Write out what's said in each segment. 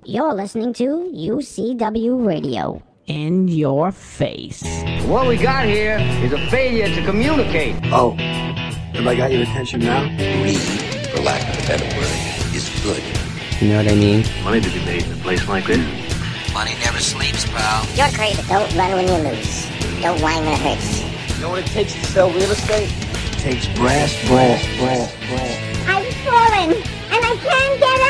You're listening to UCW Radio. In your face. What we got here is a failure to communicate. Oh, have I got your attention now? Greed, for lack of a better word, is good. You know what I mean? Money to be made in a place like this. Money never sleeps, pal. You're crazy. Don't run when you lose. Don't whine when it hurts. You know what it takes to sell real estate? It takes brass. I've fallen, and I can't get up.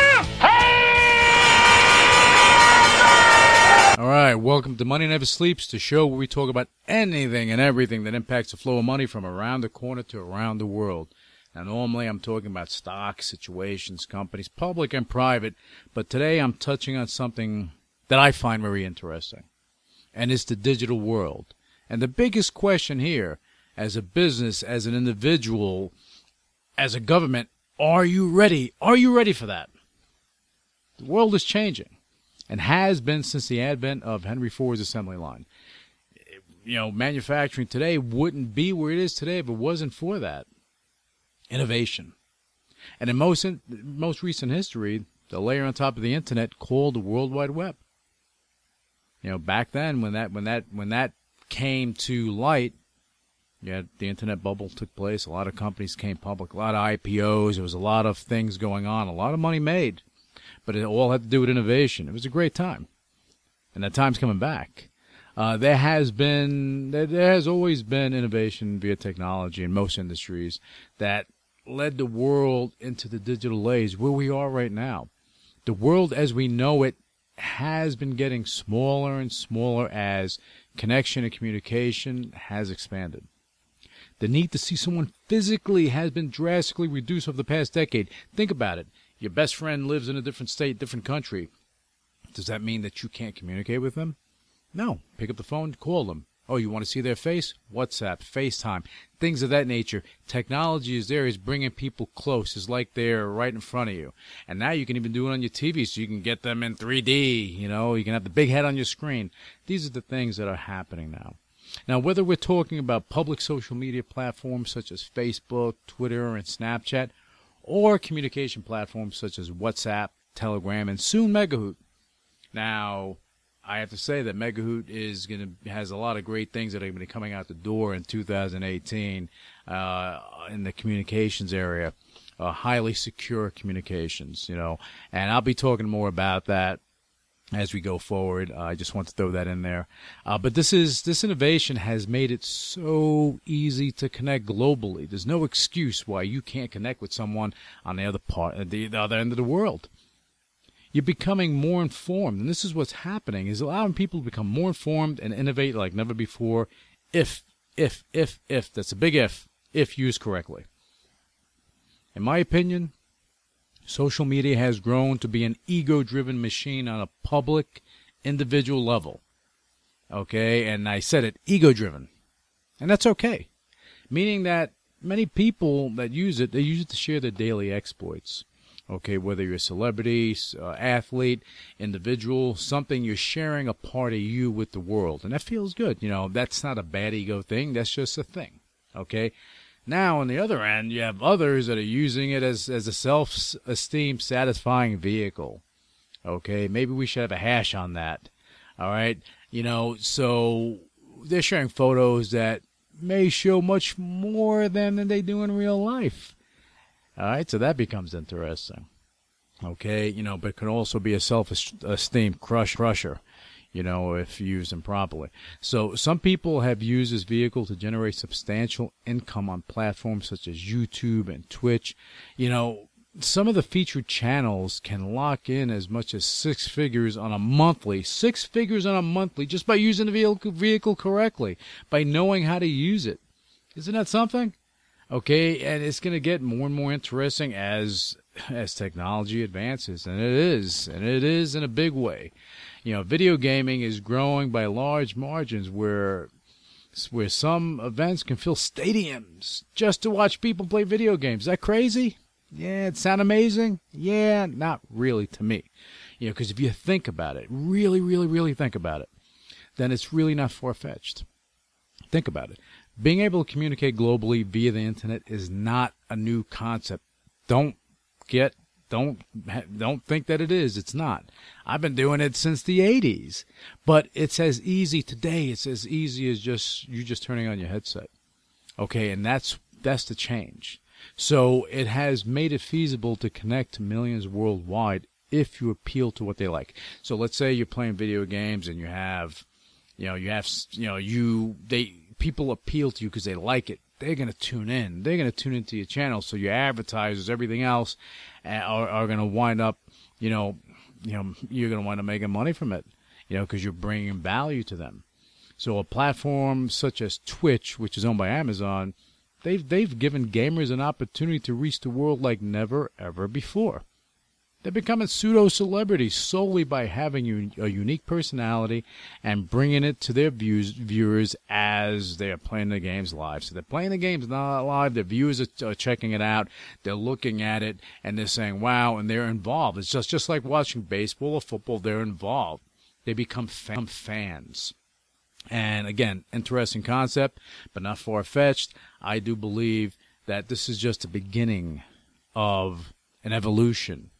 All right, welcome to Money Never Sleeps, the show where we talk about anything and everything that impacts the flow of money from around the corner to around the world. Now, normally I'm talking about stocks, situations, companies, public and private, but today I'm touching on something that I find very interesting, and it's the digital world. And the biggest question here, as a business, as an individual, as a government, are you ready? Are you ready for that? The world is changing, and has been since the advent of Henry Ford's assembly line. You know, manufacturing today wouldn't be where it is today if it wasn't for that innovation. And in most recent history, the layer on top of the internet called the World Wide Web. You know, back then when that came to light, yeah, the internet bubble took place. A lot of companies came public, a lot of IPOs. There was a lot of things going on, a lot of money made. But it all had to do with innovation. It was a great time, and that time's coming back. There has always been innovation via technology in most industries that led the world into the digital age where we are right now. The world as we know it has been getting smaller and smaller as connection and communication has expanded. The need to see someone physically has been drastically reduced over the past decade. Think about it. Your best friend lives in a different state, different country. Does that mean that you can't communicate with them? No. Pick up the phone, call them. Oh, you want to see their face? WhatsApp, FaceTime, things of that nature. Technology is there, is bringing people close. It's like they're right in front of you. And now you can even do it on your TV so you can get them in 3D. You know, you can have the big head on your screen. These are the things that are happening now. Now, whether we're talking about public social media platforms such as Facebook, Twitter, and Snapchat, or communication platforms such as WhatsApp, Telegram, and soon Megahoot. Now, I have to say that Megahoot has a lot of great things that are going to be coming out the door in 2018 in the communications area, highly secure communications, you know, and I'll be talking more about that as we go forward. I just want to throw that in there. But this innovation has made it so easy to connect globally. There's no excuse why you can't connect with someone on the other end of the world. You're becoming more informed, and this is what's happening, is allowing people to become more informed and innovate like never before if, that's a big if used correctly. In my opinion, social media has grown to be an ego-driven machine on a public, individual level. Okay, and I said it, ego-driven. And that's okay. Meaning that many people that use it, they use it to share their daily exploits. Okay, whether you're a celebrity, athlete, individual, something, you're sharing a part of you with the world. And that feels good. You know, that's not a bad ego thing. That's just a thing. Okay? Now, on the other end, you have others that are using it as a self-esteem satisfying vehicle. Okay, maybe we should have a hash on that. All right, you know, so they're sharing photos that may show much more than they do in real life. All right, so that becomes interesting. Okay, you know, but it can also be a self-esteem crusher. You know, if used improperly. So some people have used this vehicle to generate substantial income on platforms such as YouTube and Twitch. You know, some of the featured channels can lock in as much as six figures on a monthly, just by using the vehicle correctly, by knowing how to use it. Isn't that something? Okay, and it's going to get more and more interesting as technology advances, and it is in a big way. You know, video gaming is growing by large margins where some events can fill stadiums just to watch people play video games. Is that crazy? Yeah, it sound amazing? Yeah, not really to me. You know, because if you think about it, really think about it, then it's really not far-fetched. Think about it. Being able to communicate globally via the internet is not a new concept. Don't get Don't think that it is. It's not. I've been doing it since the 80s. But it's as easy today. It's as easy as just turning on your headset. Okay, and that's the change. So it has made it feasible to connect to millions worldwide if you appeal to what they like. So let's say you're playing video games and people appeal to you because they like it. They're going to tune in. They're going to tune into your channel. So your advertisers, everything else, are going to wind up, you're going to wind up making money from it, because you're bringing value to them. So a platform such as Twitch, which is owned by Amazon, they've given gamers an opportunity to reach the world like never, ever before. They're becoming pseudo-celebrities solely by having a unique personality and bringing it to their viewers as they are playing the games live. So they're playing the games not live. Their viewers are checking it out. They're looking at it, and they're saying, wow, and they're involved. It's just like watching baseball or football. They're involved. They become fans. And, again, interesting concept, but not far-fetched. I do believe that this is just the beginning of an evolution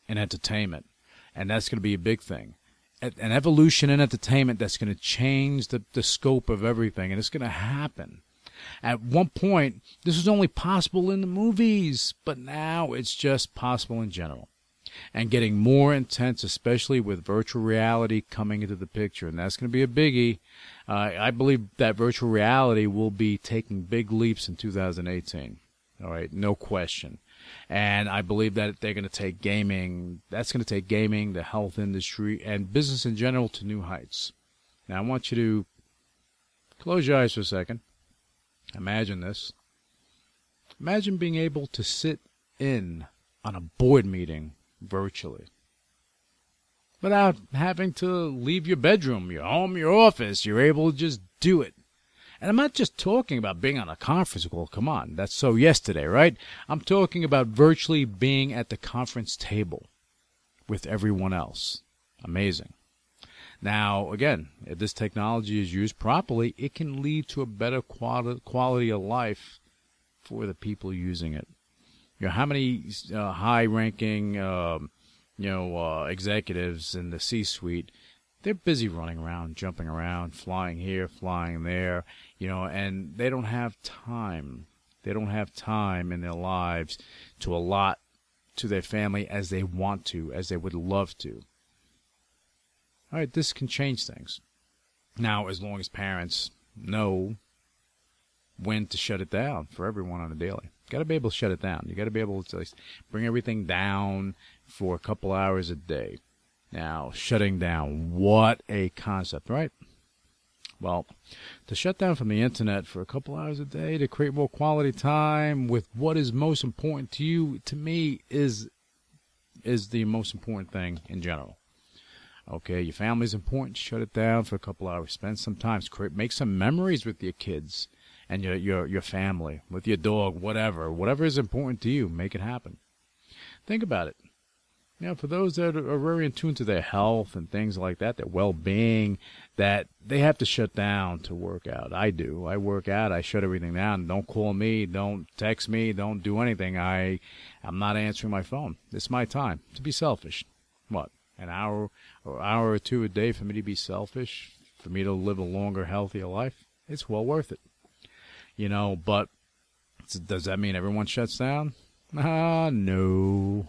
in entertainment, and that's going to be a big thing. An evolution in entertainment that's going to change the scope of everything, and it's going to happen. At one point, this was only possible in the movies, but now it's just possible in general. And getting more intense, especially with virtual reality coming into the picture, and that's going to be a biggie. I believe that virtual reality will be taking big leaps in 2018. All right, no question. And I believe that they're going to take gaming, the health industry, and business in general to new heights. Now, I want you to close your eyes for a second. Imagine this. Imagine being able to sit in on a board meeting virtually without having to leave your bedroom, your home, your office. You're able to just do it. And I'm not just talking about being on a conference call. Come on, that's so yesterday, right? I'm talking about virtually being at the conference table with everyone else. Amazing. Now, again, if this technology is used properly, it can lead to a better quality of life for the people using it. How many high-ranking, executives in the C-suite, they're busy running around, jumping around, flying here, flying there, and they don't have time. They don't have time in their lives to allot to their family as they want to, as they would love to. All right, this can change things. Now, as long as parents know when to shut it down for everyone on a daily. Got to be able to shut it down. You got to be able to bring everything down for a couple hours a day. Now, shutting down, what a concept, right? Well, to shut down from the internet for a couple hours a day to create more quality time with what is most important to you, to me, is the most important thing in general. Okay, your family's important. Shut it down for a couple hours. Spend some time. Make some memories with your kids and your family, with your dog, whatever is important to you. Make it happen. Think about it. For those that are very in tune to their health and things like that, their well-being, that they have to shut down to work out. I do. I work out. I shut everything down. Don't call me. Don't text me. Don't do anything. I'm not answering my phone. It's my time to be selfish. What? An hour or two a day for me to be selfish, for me to live a longer, healthier life? It's well worth it. But does that mean everyone shuts down? No.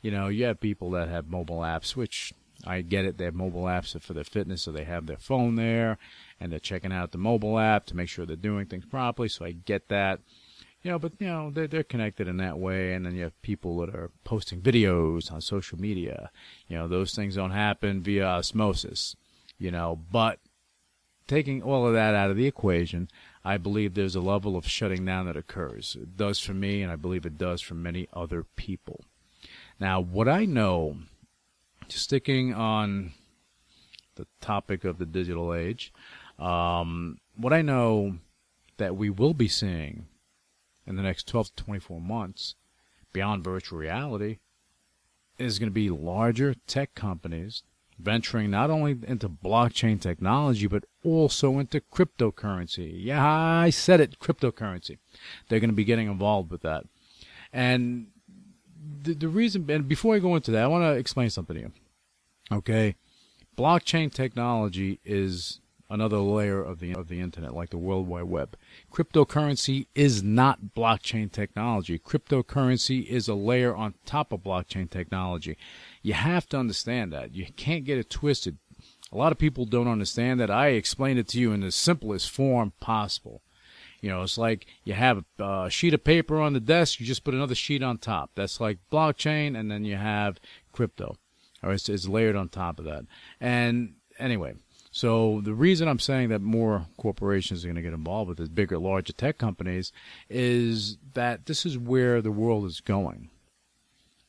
You have people that have mobile apps, which I get it. They have mobile apps for their fitness, so they have their phone there, and they're checking out the mobile app to make sure they're doing things properly, so I get that. But they're connected in that way, and then you have people that are posting videos on social media. Those things don't happen via osmosis, But taking all of that out of the equation, I believe there's a level of shutting down that occurs. It does for me, and I believe it does for many other people. Now, what I know, sticking on the topic of the digital age, what I know that we will be seeing in the next 12 to 24 months, beyond virtual reality, is going to be larger tech companies venturing not only into blockchain technology, but also into cryptocurrency. Yeah, I said it, cryptocurrency. They're going to be getting involved with that. And the reason, and before I go into that, I want to explain something to you. Okay, blockchain technology is another layer of the internet, like the World Wide Web. Cryptocurrency is not blockchain technology. Cryptocurrency is a layer on top of blockchain technology. You have to understand that. You can't get it twisted. A lot of people don't understand that. I explained it to you in the simplest form possible. You know, it's like you have a sheet of paper on the desk, you just put another sheet on top. That's like blockchain, and then you have crypto. Or it's layered on top of that. And anyway, so the reason I'm saying that more corporations are going to get involved with this, bigger, larger tech companies, is that this is where the world is going.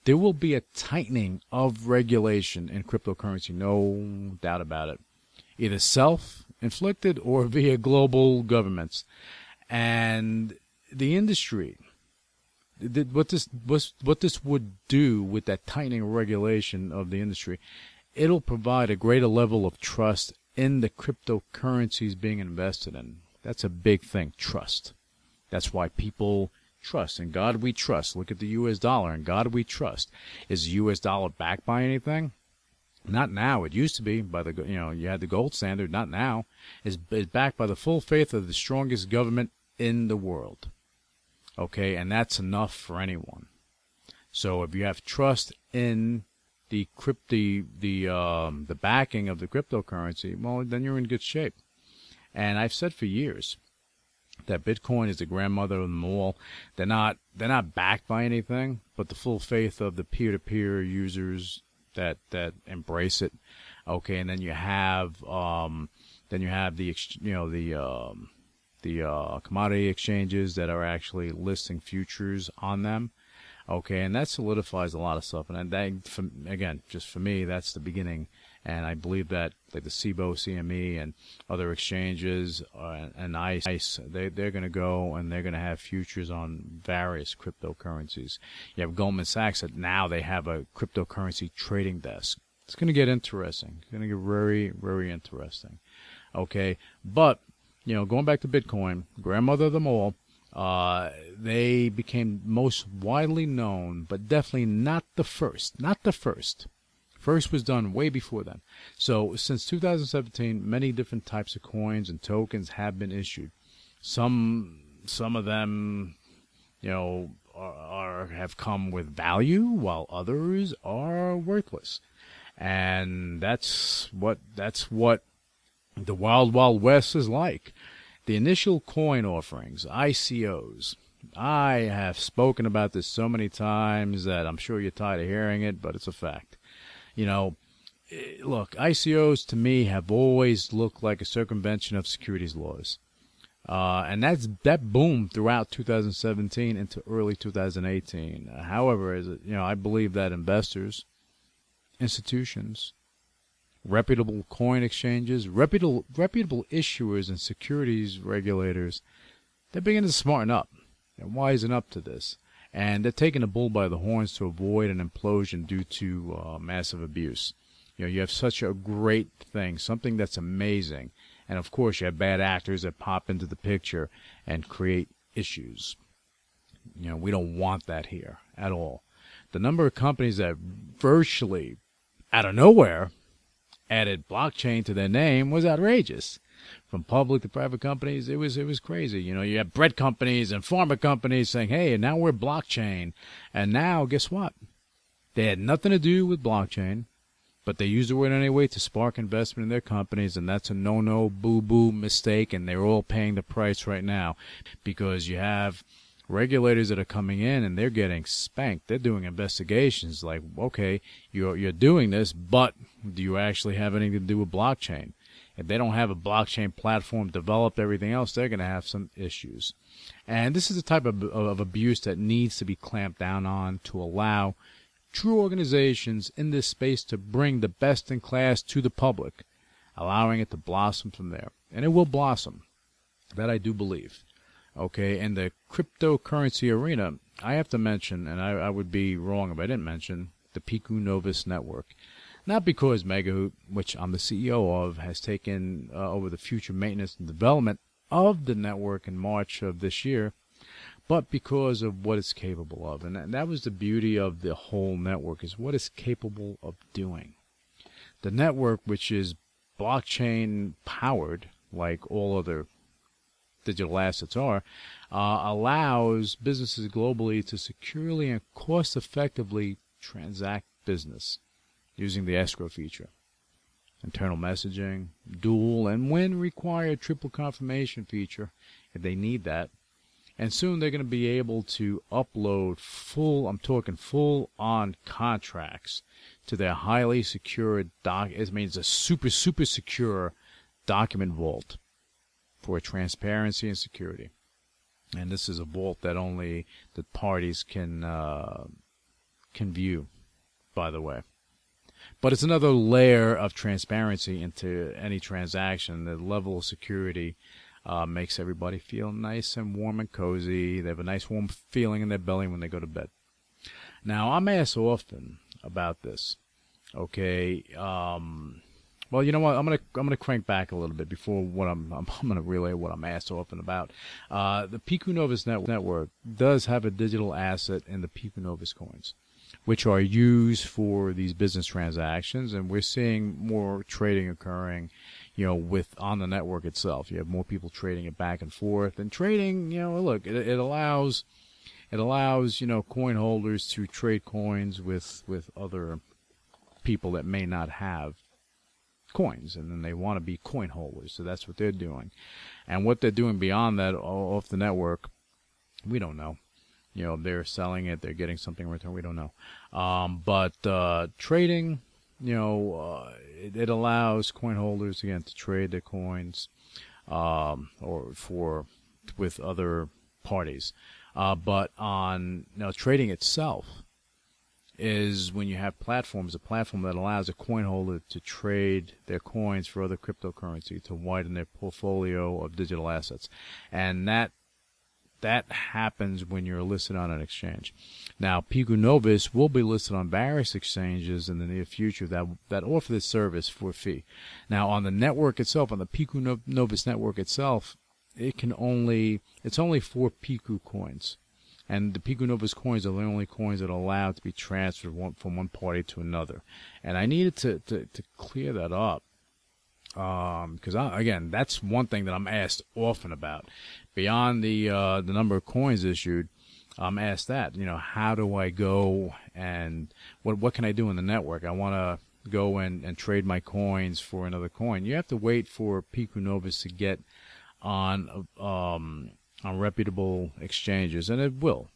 There will be a tightening of regulation in cryptocurrency, no doubt about it. Either self-inflicted or via global governments. And the industry, what this would do with that tightening regulation of the industry, it'll provide a greater level of trust in the cryptocurrencies being invested in. That's a big thing, trust. That's why people trust. In God we trust. Look at the U.S. dollar. In God we trust. Is the U.S. dollar backed by anything? Not now. It used to be by the, you had the gold standard. Not now. It's backed by the full faith of the strongest government in the world. Okay, and that's enough for anyone. So if you have trust in the backing of the cryptocurrency, well, then you're in good shape. And I've said for years that Bitcoin is the grandmother of them all. They're not backed by anything, but the full faith of the peer-to-peer users that embrace it. Okay, and then you have the commodity exchanges that are actually listing futures on them. Okay, and that solidifies a lot of stuff. And that, again, just for me, that's the beginning. And I believe that, like the CBOE, CME, and other exchanges, and ICE, they're going to go and they're going to have futures on various cryptocurrencies. You have Goldman Sachs that now they have a cryptocurrency trading desk. It's going to get interesting. It's going to get very, very interesting. Okay, but going back to Bitcoin, grandmother of them all, they became most widely known, but definitely not the first. Not the first. First was done way before then. So since 2017, many different types of coins and tokens have been issued. Some of them, have come with value, while others are worthless. And that's what the Wild Wild West is like. The initial coin offerings, ICOs. I have spoken about this so many times that I'm sure you're tired of hearing it, but it's a fact. Look, ICOs to me have always looked like a circumvention of securities laws. And that boomed throughout 2017 into early 2018. However, I believe that investors, institutions, reputable coin exchanges, reputable issuers and securities regulators, they're beginning to smarten up and wisen up to this. And they're taking the bull by the horns to avoid an implosion due to massive abuse. You have such a great thing, something that's amazing. And, of course, you have bad actors that pop into the picture and create issues. We don't want that here at all. The number of companies that virtually out of nowhere added blockchain to their name was outrageous. From public to private companies, it was crazy. You have bread companies and pharma companies saying, hey, now we're blockchain. And now, guess what? They had nothing to do with blockchain, but they used the word anyway to spark investment in their companies, and that's a no-no, boo-boo mistake, and they're all paying the price right now because you have regulators that are coming in and they're getting spanked. They're doing investigations like, okay, you're doing this, but do you actually have anything to do with blockchain? If they don't have a blockchain platform developed, everything else, they're going to have some issues. And this is the type of abuse that needs to be clamped down on to allow true organizations in this space to bring the best in class to the public, allowing it to blossom from there. And it will blossom. That I do believe. Okay, in the cryptocurrency arena, I have to mention, and I would be wrong if I didn't mention, the Piku Novus network. Not because Megahoot, which I'm the CEO of, has taken over the future maintenance and development of the network in March of this year, but because of what it's capable of. And that was the beauty of the whole network, is what it's capable of doing. The network, which is blockchain powered, like all other digital assets are, allows businesses globally to securely and cost effectively transact business using the escrow feature, internal messaging, dual, and when required, triple confirmation feature if they need that. And soon they're going to be able to upload full on contracts to their highly secure it means a super secure document vault for transparency and security. And this is a vault that only the parties can view, by the way. But it's another layer of transparency into any transaction. The level of security makes everybody feel nice and warm and cozy. They have a nice warm feeling in their belly when they go to bed. Now, I'm asked often about this. Okay, well, you know what? I'm gonna crank back a little bit before what I'm gonna relay what I'm asked often about. The Pico Novus network does have a digital asset in the Pico Novus coins, which are used for these business transactions, and we're seeing more trading occurring, on the network itself. You have more people trading it back and forth, and trading, look, it allows coin holders to trade coins with other people that may not have coins, and then they want to be coin holders, so that's what they're doing. And what they're doing beyond that off the network, we don't know. They're selling it, they're getting something in return, we don't know. But trading, it allows coin holders, again, to trade their coins with other parties. But on trading itself is when you have a platform that allows a coin holder to trade their coins for other cryptocurrency to widen their portfolio of digital assets. And that happens when you're listed on an exchange. Now, Pico Novus will be listed on various exchanges in the near future that offer this service for a fee. Now, on the network itself, on the Pico Novus network itself, it's only 4 Pico coins. And the Pico Novus coins are the only coins that are allowed to be transferred from one party to another. And I needed to clear that up. Because again, that's one thing that I'm asked often about. Beyond the number of coins issued, I'm asked that, how do I go and what can I do in the network? I want to go and trade my coins for another coin. You have to wait for Pico Novus to get on reputable exchanges, and it will.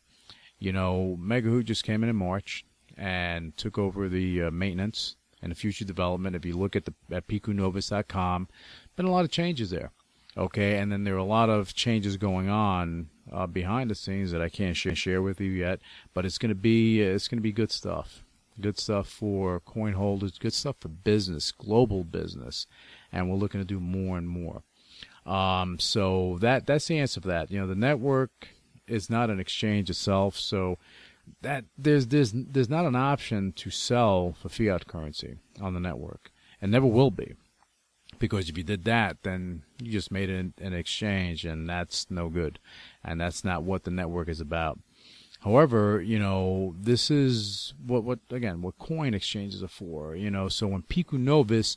Megahoot just came in March and took over the maintenance and the future development. If you look at piconovus.com, been a lot of changes there. Okay, and then there are a lot of changes going on behind the scenes that I can't share with you yet. But it's going to be good stuff. Good stuff for coin holders. Good stuff for business, global business, and we're looking to do more and more. So that's the answer for that. The network is not an exchange itself, so that there's not an option to sell for fiat currency on the network, and never will be, because if you did that, then you just made an exchange, and that's no good, and that's not what the network is about. However, this is what coin exchanges are for. So when Pico Novus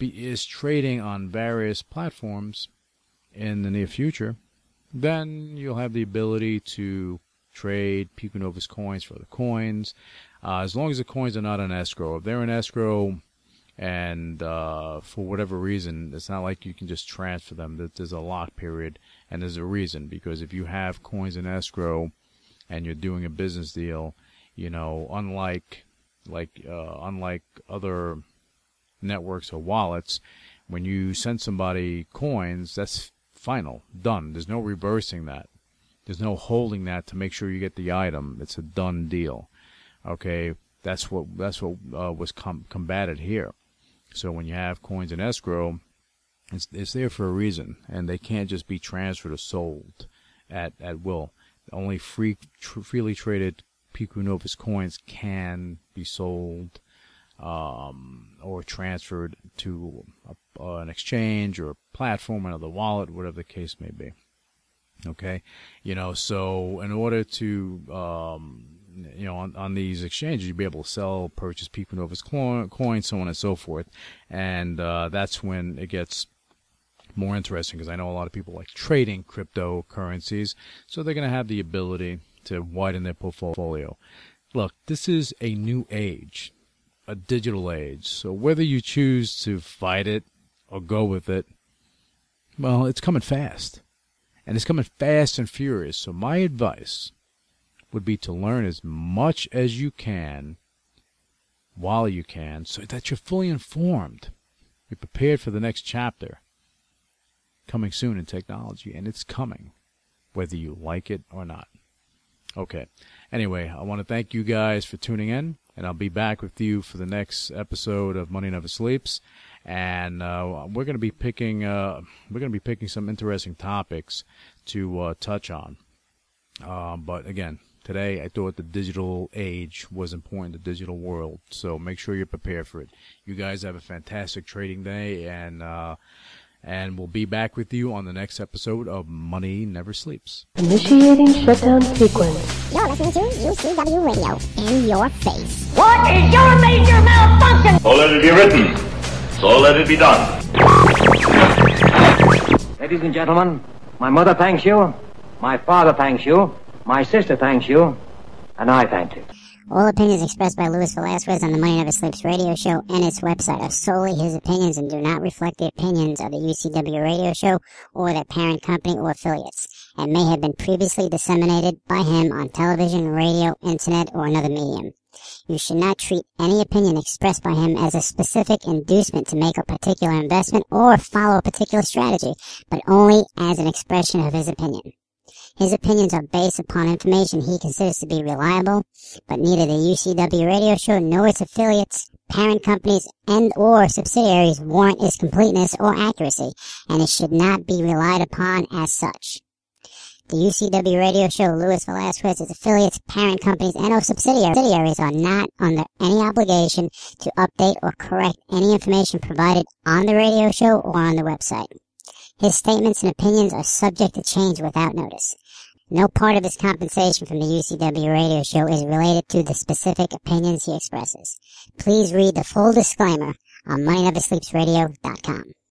is trading on various platforms in the near future, then you'll have the ability to trade Pico Novus coins for other coins, as long as the coins are not in escrow. If they're in escrow and for whatever reason, it's not like you can just transfer them. There's a lock period, and there's a reason, because if you have coins in escrow and you're doing a business deal, unlike other networks or wallets, when you send somebody coins, that's final, done. There's no reversing that. There's no holding that to make sure you get the item. It's a done deal. Okay, that's what was combated here. So when you have coins in escrow, it's there for a reason, and they can't just be transferred or sold at will. Only freely traded Pico Novus coins can be sold or transferred to an exchange or a platform, another wallet, whatever the case may be. Okay, so in order to, on these exchanges, you'll be able to sell, purchase Peak Nova's coins, so on and so forth. And that's when it gets more interesting, because I know a lot of people like trading cryptocurrencies, so they're going to have the ability to widen their portfolio. Look, this is a new age, a digital age. So whether you choose to fight it or go with it, well, it's coming fast. And it's coming fast and furious. So my advice would be to learn as much as you can while you can, so that you're fully informed. You're prepared for the next chapter coming soon in technology, and it's coming, whether you like it or not. Okay. Anyway, I want to thank you guys for tuning in, and I'll be back with you for the next episode of Money Never Sleeps. And we're going to be picking some interesting topics to touch on. But again, today I thought the digital age was important, the digital world. So make sure you're prepared for it. You guys have a fantastic trading day, and we'll be back with you on the next episode of Money Never Sleeps. Initiating shutdown sequence. You're listening to UCW Radio. In your face. What is your major malfunction? So let it be written. So let it be done. Ladies and gentlemen, my mother thanks you, my father thanks you, my sister thanks you, and I thank you. All opinions expressed by Luis Velazquez on the Money Never Sleeps radio show and its website are solely his opinions and do not reflect the opinions of the UCW radio show or their parent company or affiliates, and may have been previously disseminated by him on television, radio, internet, or another medium. You should not treat any opinion expressed by him as a specific inducement to make a particular investment or follow a particular strategy, but only as an expression of his opinion. His opinions are based upon information he considers to be reliable, but neither the UCW radio show nor its affiliates, parent companies, and or subsidiaries warrant its completeness or accuracy, and it should not be relied upon as such. The UCW radio show, Luis Velazquez, its affiliates, parent companies, and or subsidiaries are not under any obligation to update or correct any information provided on the radio show or on the website. His statements and opinions are subject to change without notice. No part of his compensation from the UCW radio show is related to the specific opinions he expresses. Please read the full disclaimer on MoneyNeverSleepsRadio.com.